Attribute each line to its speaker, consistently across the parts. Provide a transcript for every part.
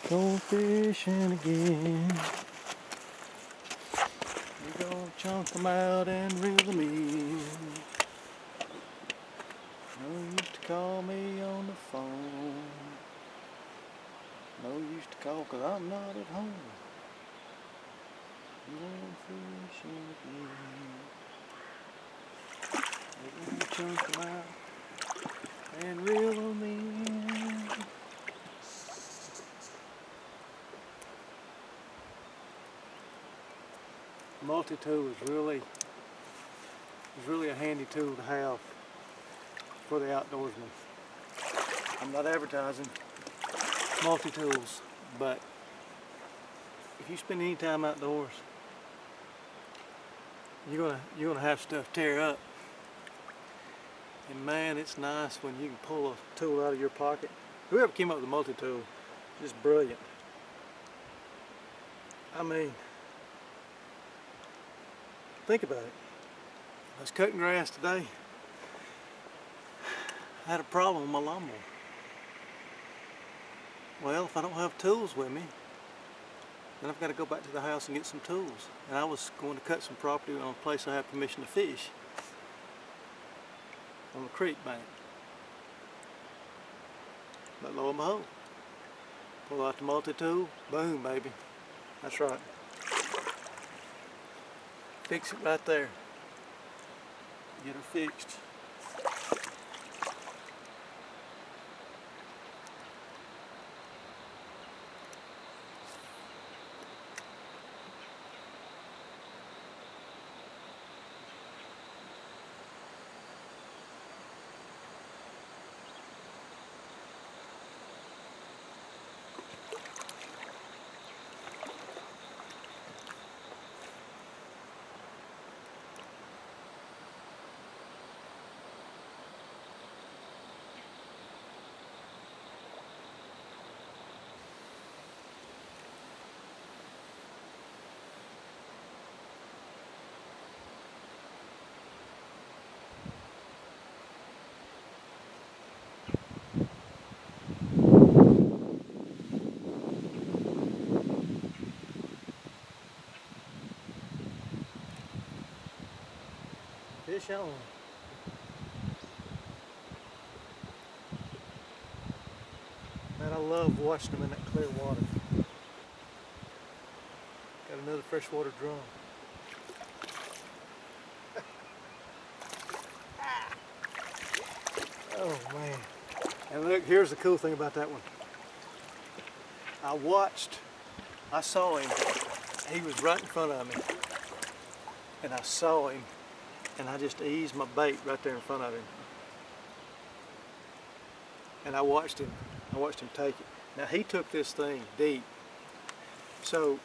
Speaker 1: Go fishing again. We're gonna chunk them out and reel them in. No use to call me on the phone. No use to call 'cause I'm not at home. Going fishing again. We're gonna chunk them out and reel them in. Multi-tool is really a handy tool to have for the outdoorsman. I'm not advertising multi-tools, but if you spend any time outdoors, you're gonna have stuff tear up. And man, it's nice when you can pull a tool out of your pocket. Whoever came up with the multi-tool, just brilliant. I mean, think about it. I was cutting grass today. I had a problem with my lawnmower. Well, if I don't have tools with me, then I've got to go back to the house and get some tools. And I was going to cut some property on a place I have permission to fish on the creek bank. But lo and behold, pull out the multi-tool, boom, baby. That's right. Fix it right there. Get her fixed. Fish on. Man, I love watching them in that clear water. Got another freshwater drum. Oh man. And look, here's the cool thing about that one. I saw him. He was right in front of me. And I saw him. And I just eased my bait right there in front of him. And I watched him take it. Now he took this thing deep. So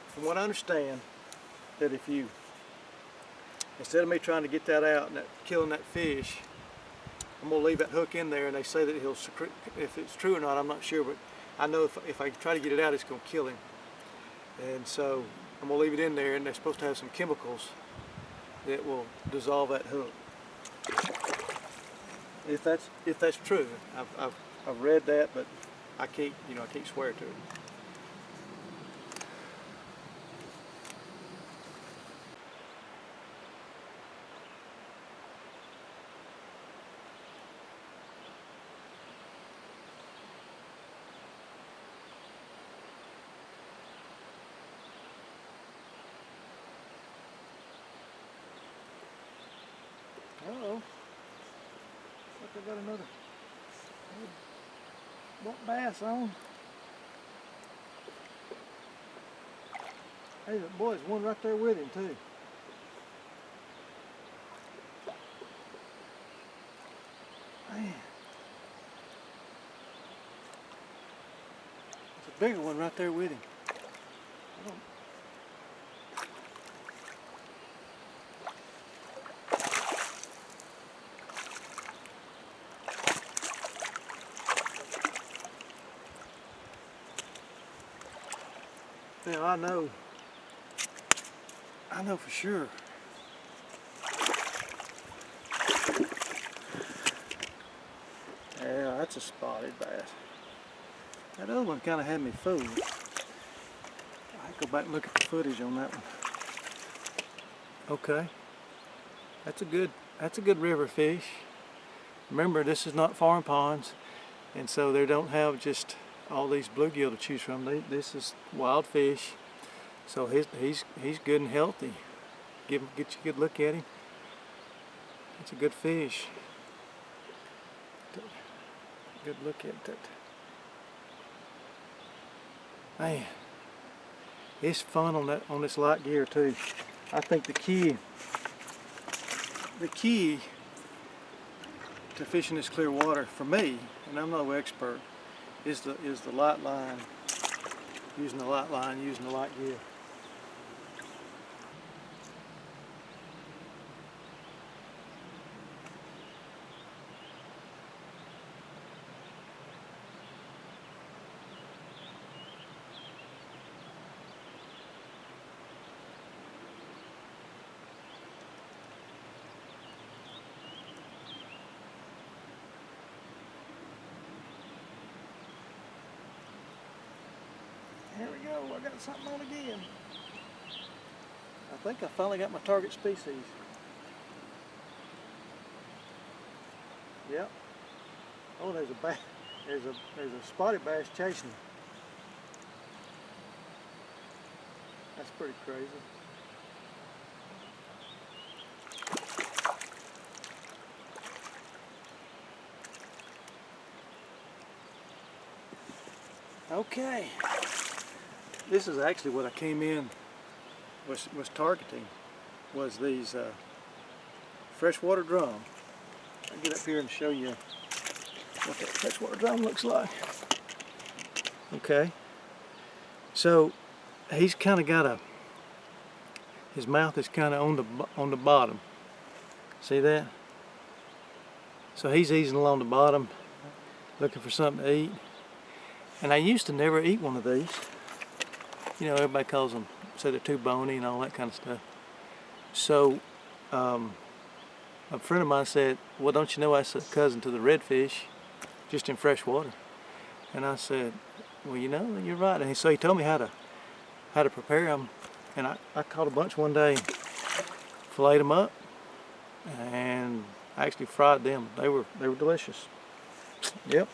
Speaker 1: from what I understand, that if you, instead of me trying to get that out and killing that fish, I'm gonna leave that hook in there, and they say that he'll secrete. If it's true or not, I'm not sure, but I know if I try to get it out, it's gonna kill him. And so I'm gonna leave it in there, and they're supposed to have some chemicals that will dissolve that hook. If that's true, I've read that, but I can't swear to it. Uh-oh. Looks like I got another buck bass on. Hey, boy, there's one right there with him too. Man. There's a bigger one right there with him. Now I know for sure. Yeah, that's a spotted bass. That other one kind of had me fooled. I go back and look at the footage on that one. Okay, that's a good river fish. Remember, this is not farm ponds, and so they don't have just all these bluegill to choose from. This is wild fish, so he's good and healthy. Get you a good look at him. It's a good fish. Good look at that. Man, it's fun on this light gear too. I think the key to fishing this clear water for me, and I'm no expert, is the light line. Using the light line, using the light gear. Here we go, I got something on again. I think I finally got my target species. Yep. Oh, there's a spotted bass chasing me. That's pretty crazy. Okay. This is actually what I came in was targeting, was these freshwater drum. I'll get up here and show you what that freshwater drum looks like. Okay, so he's kind of got his mouth is kind of on the bottom. See that? So he's easing along the bottom, looking for something to eat. And I used to never eat one of these. You know, everybody calls them, say they're too bony and all that kind of stuff. So a friend of mine said, well, don't you know that's a cousin to the redfish, just in fresh water? And I said, well, you know, you're right. And so he told me how to prepare them. And I caught a bunch one day, filleted them up, and I actually fried them. They were delicious. Yep.